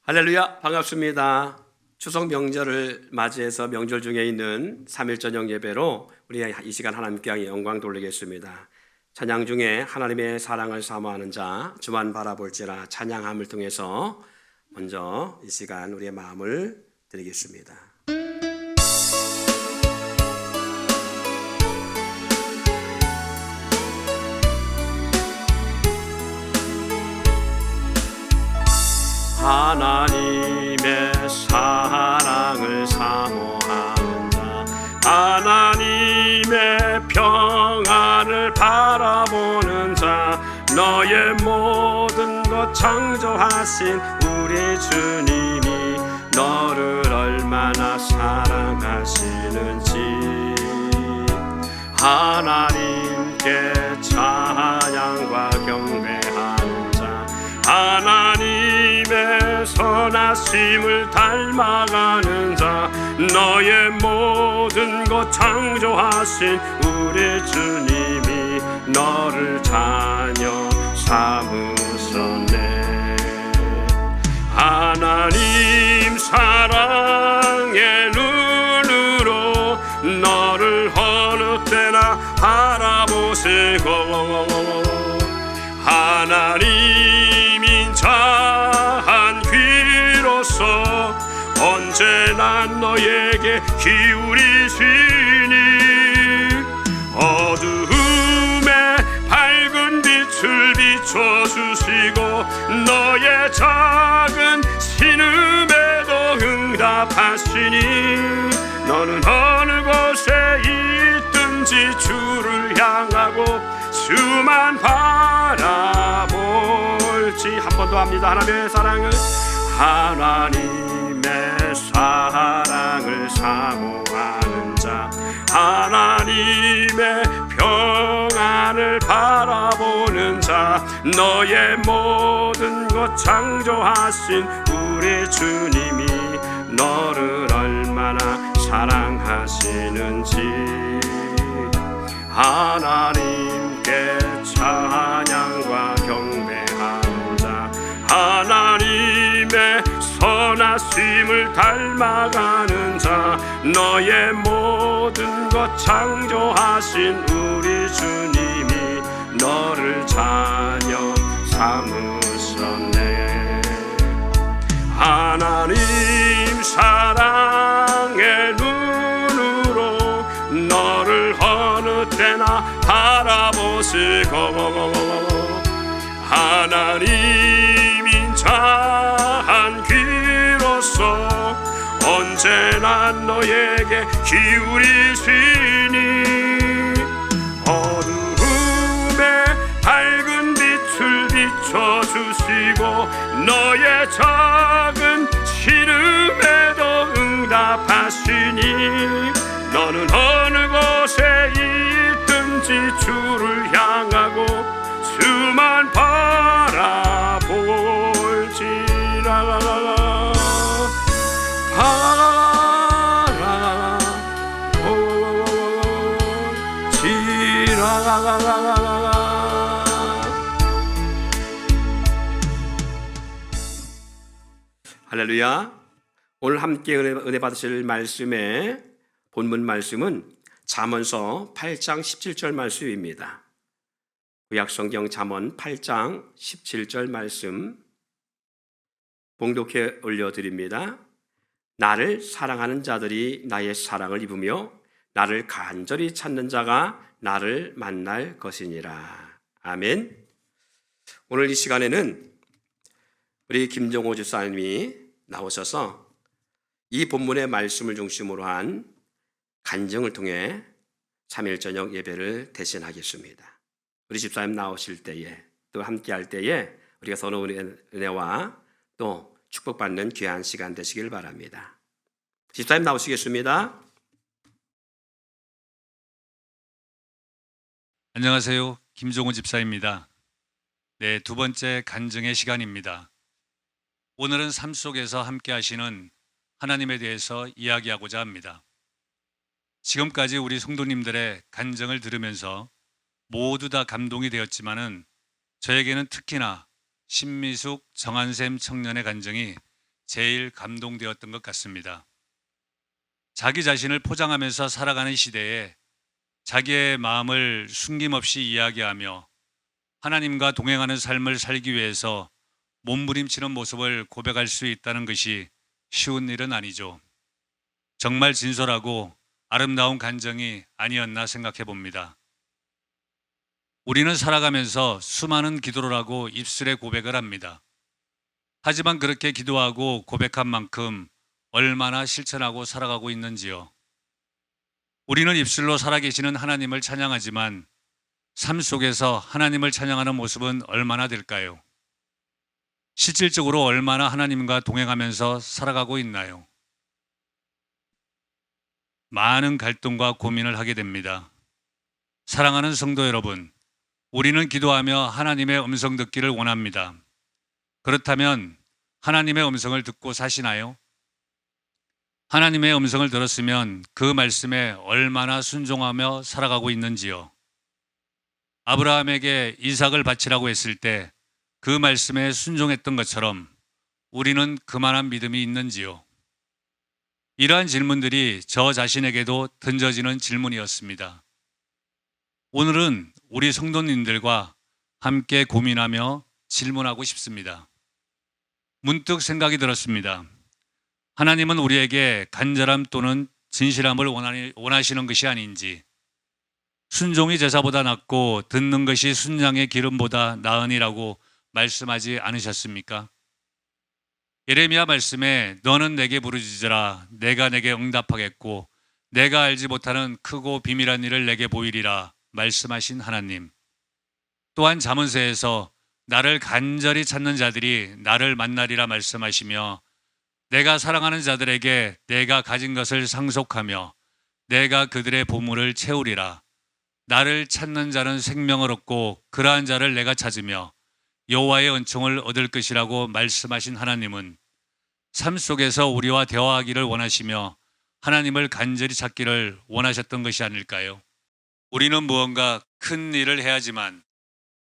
할렐루야, 반갑습니다. 추석 명절을 맞이해서 명절 중에 있는 3일 저녁 예배로 우리 이 시간 하나님께 영광 돌리겠습니다. 찬양 중에 하나님의 사랑을 사모하는 자 주만 바라볼지라 찬양함을 통해서 먼저 이 시간 우리의 마음을 드리겠습니다. 하나님의 사랑을 사모하는 자, 하나님의 평안을 바라보는 자, 너의 모든 것 창조하신 우리 주님이 너를 얼마나 사랑하시는지 하나님께 찬양과 경배하는 자, 하나님의 선하심을 닮아가는 자, 너의 모든 것 창조하신 우리 주님이 너를 자녀 삼으셨네. 하나님 사랑의 눈으로 너를 어느 때나 바라보시고 하나님인 자한 귀로서 언제나 너에게 기울이시니 어두움에 밝은 빛을 비춰주시고 너의 작은 신음에도 응답하시니 너는 어느 곳에 있든지 주를 향하고 주만 바라볼지. 한 번 더 합니다. 하나님의 사랑을 사모하는 자, 하나님의 평안을 바라보는 자, 너의 모든 것 창조하신 우리 주님이 너를 얼마나 사랑하시는지 하나님께 찬양과 경배하는 자, 하나님의 선하심을 닮아가는 자, 너의 모든 것 창조하신 우리 주님이 너를 자녀 삼으셨네. 하나님 사랑의 눈으로 너를 어느 때나 바라보시고 하나님인 자한 귀로서 언제나 너에게 기울이시니 어두움에 밝은 빛을 비춰주시고 너의 작은 신음에도 응답하시니 너는 어느 곳에 있든지 주를 향하고 주만 바라볼지라. 할렐루야. 오늘 함께 은혜 받으실 말씀의 본문 말씀은 잠언서 8장 17절 말씀입니다. 구약성경 잠언 8장 17절 말씀 봉독해 올려드립니다. 나를 사랑하는 자들이 나의 사랑을 입으며 나를 간절히 찾는 자가 나를 만날 것이니라. 아멘. 오늘 이 시간에는 우리 김종호 집사님이 나오셔서 이 본문의 말씀을 중심으로 한 간증을 통해 3일 저녁 예배를 대신하겠습니다. 우리 집사님 나오실 때에 또 함께 할 때에 우리가 서로 은혜와 또 축복받는 귀한 시간 되시길 바랍니다. 집사님 나오시겠습니다. 안녕하세요. 김종호 집사입니다. 네, 두 번째 간증의 시간입니다. 오늘은 삶 속에서 함께 하시는 하나님에 대해서 이야기하고자 합니다. 지금까지 우리 성도님들의 간증을 들으면서 모두 다 감동이 되었지만은 저에게는 특히나 신미숙 정한샘 청년의 간증이 제일 감동되었던 것 같습니다. 자기 자신을 포장하면서 살아가는 시대에 자기의 마음을 숨김없이 이야기하며 하나님과 동행하는 삶을 살기 위해서 몸부림치는 모습을 고백할 수 있다는 것이 쉬운 일은 아니죠. 정말 진솔하고 아름다운 간정이 아니었나 생각해 봅니다. 우리는 살아가면서 수많은 기도를 하고 입술에 고백을 합니다. 하지만 그렇게 기도하고 고백한 만큼 얼마나 실천하고 살아가고 있는지요. 우리는 입술로 살아계시는 하나님을 찬양하지만 삶 속에서 하나님을 찬양하는 모습은 얼마나 될까요? 실질적으로 얼마나 하나님과 동행하면서 살아가고 있나요? 많은 갈등과 고민을 하게 됩니다. 사랑하는 성도 여러분, 우리는 기도하며 하나님의 음성 듣기를 원합니다. 그렇다면 하나님의 음성을 듣고 사시나요? 하나님의 음성을 들었으면 그 말씀에 얼마나 순종하며 살아가고 있는지요? 아브라함에게 이삭을 바치라고 했을 때 그 말씀에 순종했던 것처럼 우리는 그만한 믿음이 있는지요? 이러한 질문들이 저 자신에게도 던져지는 질문이었습니다. 오늘은 우리 성도님들과 함께 고민하며 질문하고 싶습니다. 문득 생각이 들었습니다. 하나님은 우리에게 간절함 또는 진실함을 원하시는 것이 아닌지, 순종이 제사보다 낫고 듣는 것이 순양의 기름보다 나으니라고 말씀하지 않으셨습니까? 예레미야 말씀에 너는 내게 부르짖으라 내가 내게 응답하겠고 내가 알지 못하는 크고 비밀한 일을 내게 보이리라 말씀하신 하나님. 또한 잠언서에서 나를 간절히 찾는 자들이 나를 만나리라 말씀하시며 내가 사랑하는 자들에게 내가 가진 것을 상속하며 내가 그들의 보물을 채우리라. 나를 찾는 자는 생명을 얻고 그러한 자를 내가 찾으며 여호와의 은총을 얻을 것이라고 말씀하신 하나님은 삶 속에서 우리와 대화하기를 원하시며 하나님을 간절히 찾기를 원하셨던 것이 아닐까요? 우리는 무언가 큰 일을 해야지만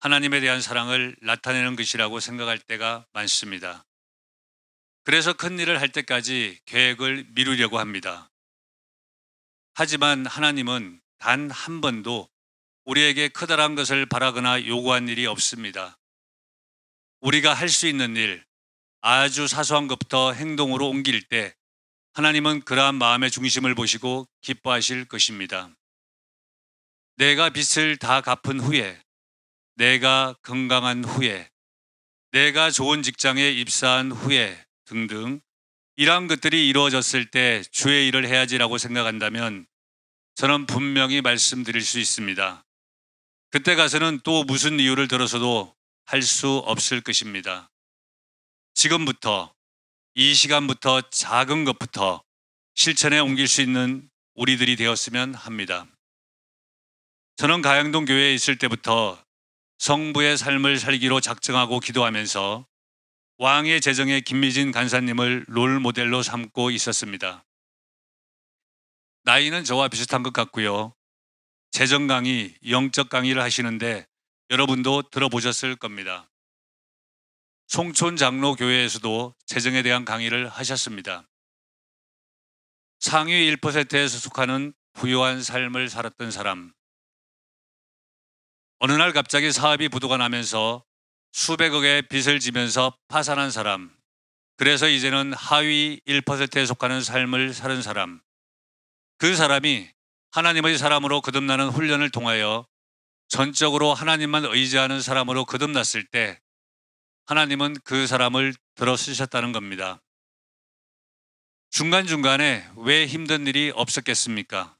하나님에 대한 사랑을 나타내는 것이라고 생각할 때가 많습니다. 그래서 큰 일을 할 때까지 계획을 미루려고 합니다. 하지만 하나님은 단 한 번도 우리에게 커다란 것을 바라거나 요구한 일이 없습니다. 우리가 할 수 있는 일, 아주 사소한 것부터 행동으로 옮길 때 하나님은 그러한 마음의 중심을 보시고 기뻐하실 것입니다. 내가 빚을 다 갚은 후에, 내가 건강한 후에, 내가 좋은 직장에 입사한 후에 등등 이러한 것들이 이루어졌을 때 주의 일을 해야지라고 생각한다면 저는 분명히 말씀드릴 수 있습니다. 그때 가서는 또 무슨 이유를 들어서도 할 수 없을 것입니다. 지금부터, 이 시간부터 작은 것부터 실천에 옮길 수 있는 우리들이 되었으면 합니다. 저는 가양동 교회에 있을 때부터 성부의 삶을 살기로 작정하고 기도하면서 왕의 재정의 김미진 간사님을 롤 모델로 삼고 있었습니다. 나이는 저와 비슷한 것 같고요. 재정 강의, 영적 강의를 하시는데 여러분도 들어보셨을 겁니다. 송촌 장로 교회에서도 재정에 대한 강의를 하셨습니다. 상위 1%에 속하는 부유한 삶을 살았던 사람. 어느 날 갑자기 사업이 부도가 나면서 수백억의 빚을 지면서 파산한 사람. 그래서 이제는 하위 1%에 속하는 삶을 사는 사람. 그 사람이 하나님의 사람으로 거듭나는 훈련을 통하여 전적으로 하나님만 의지하는 사람으로 거듭났을 때 하나님은 그 사람을 들어 쓰셨다는 겁니다. 중간중간에 왜 힘든 일이 없었겠습니까?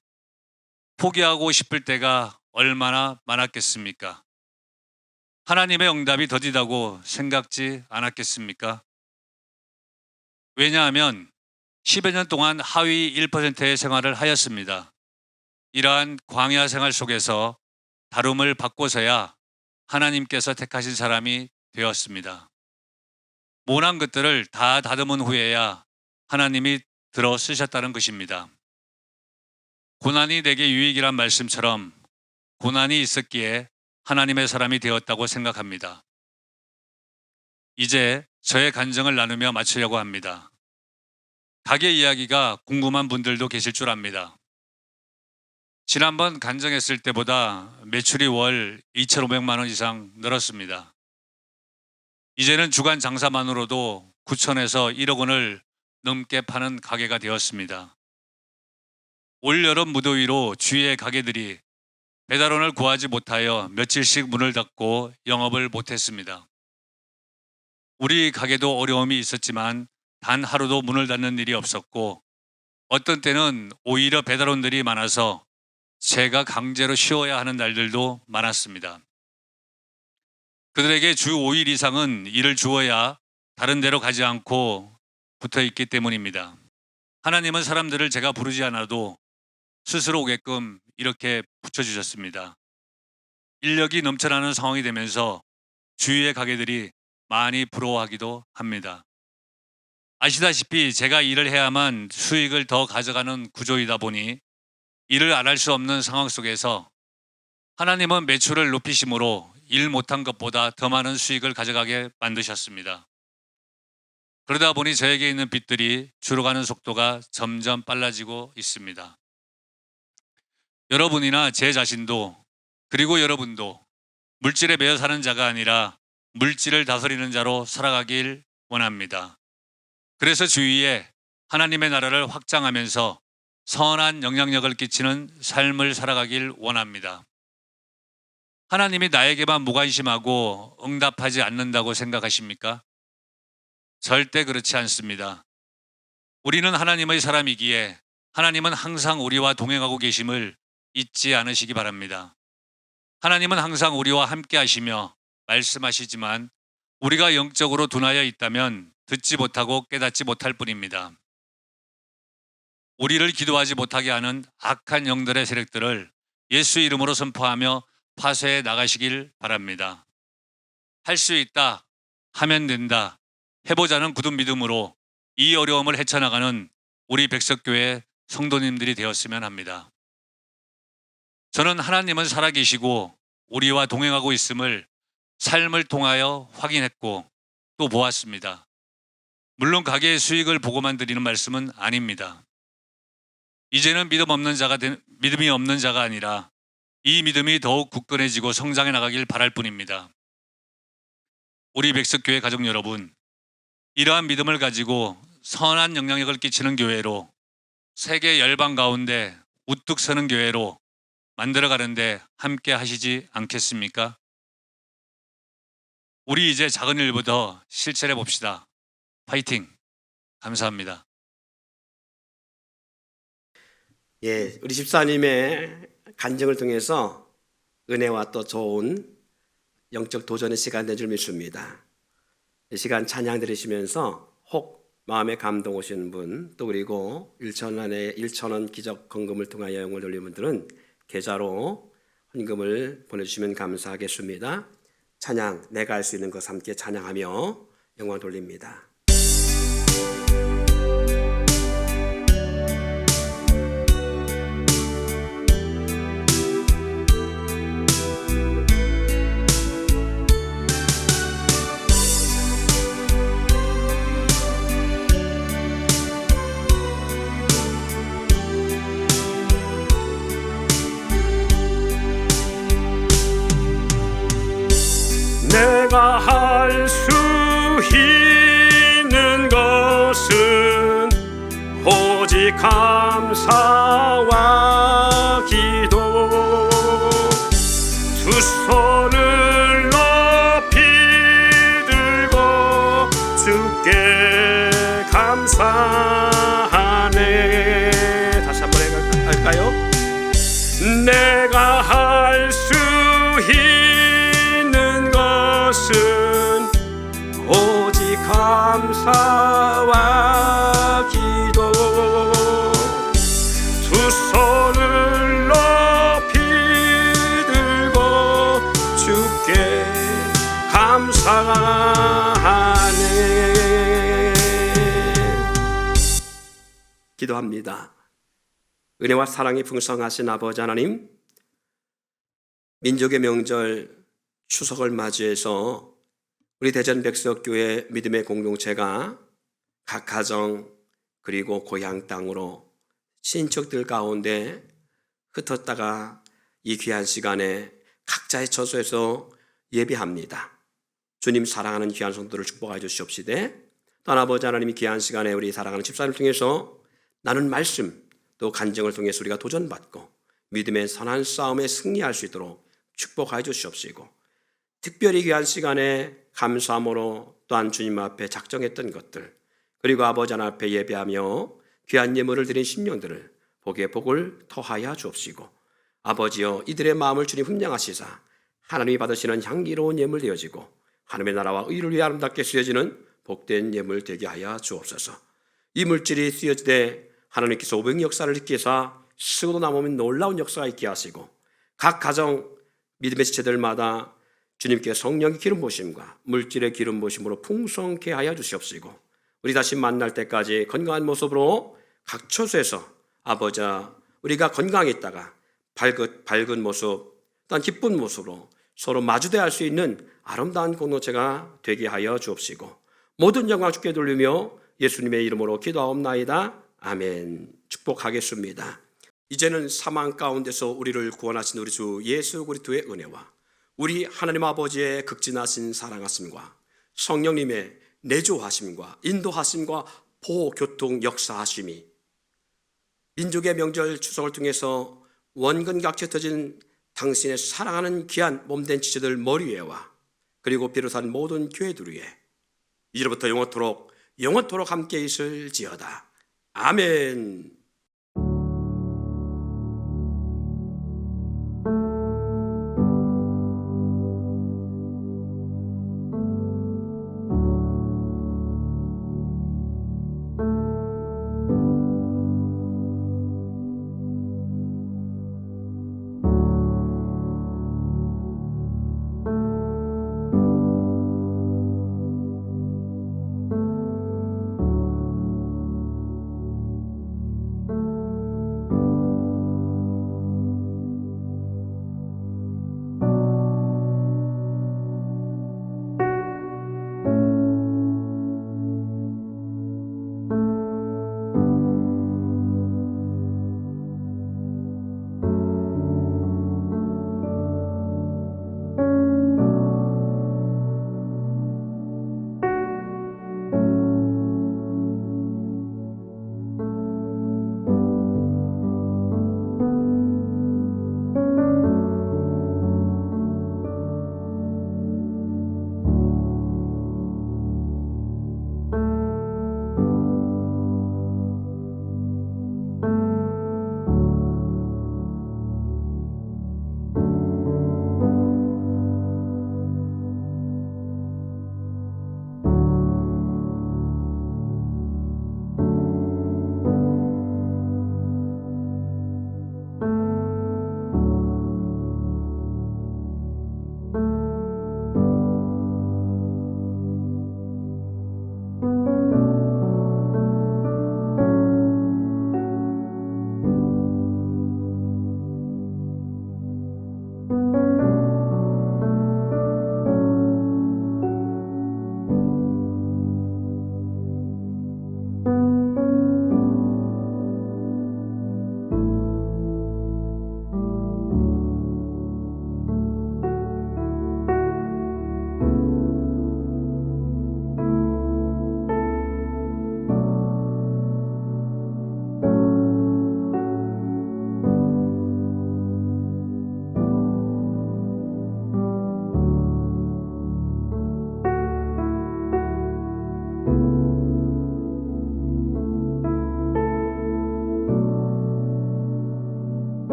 포기하고 싶을 때가 얼마나 많았겠습니까? 하나님의 응답이 더디다고 생각지 않았겠습니까? 왜냐하면 10여 년 동안 하위 1%의 생활을 하였습니다. 이러한 광야 생활 속에서 다름을 받고서야 하나님께서 택하신 사람이 되었습니다. 모난 것들을 다 다듬은 후에야 하나님이 들어 쓰셨다는 것입니다. 고난이 내게 유익이란 말씀처럼 고난이 있었기에 하나님의 사람이 되었다고 생각합니다. 이제 저의 간증을 나누며 마치려고 합니다. 가게 이야기가 궁금한 분들도 계실 줄 압니다. 지난번 간증했을 때보다 매출이 월 2,500만 원 이상 늘었습니다. 이제는 주간 장사만으로도 9천에서 1억 원을 넘게 파는 가게가 되었습니다. 올여름 무더위로 주위의 가게들이 배달원을 구하지 못하여 며칠씩 문을 닫고 영업을 못했습니다. 우리 가게도 어려움이 있었지만 단 하루도 문을 닫는 일이 없었고, 어떤 때는 오히려 배달원들이 많아서 제가 강제로 쉬어야 하는 날들도 많았습니다. 그들에게 주 5일 이상은 일을 주어야 다른 데로 가지 않고 붙어 있기 때문입니다. 하나님은 사람들을 제가 부르지 않아도 스스로 오게끔 이렇게 붙여주셨습니다. 인력이 넘쳐나는 상황이 되면서 주위의 가게들이 많이 부러워하기도 합니다. 아시다시피 제가 일을 해야만 수익을 더 가져가는 구조이다 보니 일을 안 할 수 없는 상황 속에서 하나님은 매출을 높이심으로 일 못한 것보다 더 많은 수익을 가져가게 만드셨습니다. 그러다 보니 저에게 있는 빚들이 줄어가는 속도가 점점 빨라지고 있습니다. 여러분이나 제 자신도, 그리고 여러분도 물질에 매여 사는 자가 아니라 물질을 다스리는 자로 살아가길 원합니다. 그래서 주위에 하나님의 나라를 확장하면서 선한 영향력을 끼치는 삶을 살아가길 원합니다. 하나님이 나에게만 무관심하고 응답하지 않는다고 생각하십니까? 절대 그렇지 않습니다. 우리는 하나님의 사람이기에 하나님은 항상 우리와 동행하고 계심을 잊지 않으시기 바랍니다. 하나님은 항상 우리와 함께 하시며 말씀하시지만 우리가 영적으로 둔하여 있다면 듣지 못하고 깨닫지 못할 뿐입니다. 우리를 기도하지 못하게 하는 악한 영들의 세력들을 예수 이름으로 선포하며 파쇄해 나가시길 바랍니다. 할 수 있다, 하면 된다, 해보자는 굳은 믿음으로 이 어려움을 헤쳐나가는 우리 백석교회 성도님들이 되었으면 합니다. 저는 하나님은 살아계시고 우리와 동행하고 있음을 삶을 통하여 확인했고 또 보았습니다. 물론 가게의 수익을 보고만 드리는 말씀은 아닙니다. 이제는 믿음이 없는 자가 아니라 이 믿음이 더욱 굳건해지고 성장해 나가길 바랄 뿐입니다. 우리 백석교회 가족 여러분, 이러한 믿음을 가지고 선한 영향력을 끼치는 교회로, 세계 열방 가운데 우뚝 서는 교회로 만들어가는데 함께 하시지 않겠습니까? 우리 이제 작은 일부터 실천해 봅시다. 파이팅! 감사합니다. 예, 우리 집사님의 간증을 통해서 은혜와 또 좋은 영적 도전의 시간 된 줄 믿습니다. 이 시간 찬양 들으시면서 혹 마음에 감동 오신 분, 또 그리고 1,000원 기적 헌금을 통하여 영을 돌린 분들은 계좌로 헌금을 보내주시면 감사하겠습니다. 찬양, 내가 할 수 있는 것 함께 찬양하며 영광 돌립니다. 내가 할 수 있는 것은 오직 감사와 기도, 두 손을 높이 들고 주께 감사하네. 다시 한번 할까요? 내가 할 수 있는 것은 오직 감사와 기도, 두 손을 높이 들고 주께 감사하네. 기도합니다. 은혜와 사랑이 풍성하신 아버지 하나님, 민족의 명절 추석을 맞이해서 우리 대전 백석교회 믿음의 공동체가 각 가정, 그리고 고향 땅으로 친척들 가운데 흩었다가 이 귀한 시간에 각자의 처소에서 예배합니다. 주님 사랑하는 귀한 성도들을 축복하여 주시옵시되 또 아버지 하나님이 귀한 시간에 우리 사랑하는 집사를 통해서 나눈 말씀 또 간증을 통해서 우리가 도전받고 믿음의 선한 싸움에 승리할 수 있도록 축복하여 주시옵시고 특별히 귀한 시간에 감사함으로 또한 주님 앞에 작정했던 것들 그리고 아버지 하나님 앞에 예배하며 귀한 예물을 드린 심령들을 복의 복을 더하여 주옵시고 아버지여 이들의 마음을 주님 흠량하시사 하나님이 받으시는 향기로운 예물 되어지고 하나님의 나라와 의를 위해 아름답게 쓰여지는 복된 예물 되게 하여 주옵소서. 이 물질이 쓰여지되 하나님께서 오병 역사를 있게 하사 쓰고도 남으면 놀라운 역사가 있게 하시고 각 가정 믿음의 지체들마다 주님께 성령의 기름 부으심과 물질의 기름 부으심으로 풍성케 하여 주시옵시고 우리 다시 만날 때까지 건강한 모습으로 각 처소에서 아버지 우리가 건강했다가 밝은 모습 또한 기쁜 모습으로 서로 마주대할 수 있는 아름다운 공동체가 되게 하여 주옵시고 모든 영광 주께 돌리며 예수님의 이름으로 기도하옵나이다. 아멘. 축복하겠습니다. 이제는 사망 가운데서 우리를 구원하신 우리 주 예수 그리스도의 은혜와 우리 하나님 아버지의 극진하신 사랑하심과 성령님의 내조하심과 인도하심과 보호, 교통, 역사하심이 민족의 명절 추석을 통해서 원근각지에 터진 당신의 사랑하는 귀한 몸된 지체들 머리 위에와 그리고 비롯한 모든 교회들 위에 이제부터 영원토록 함께 있을지어다. 아멘.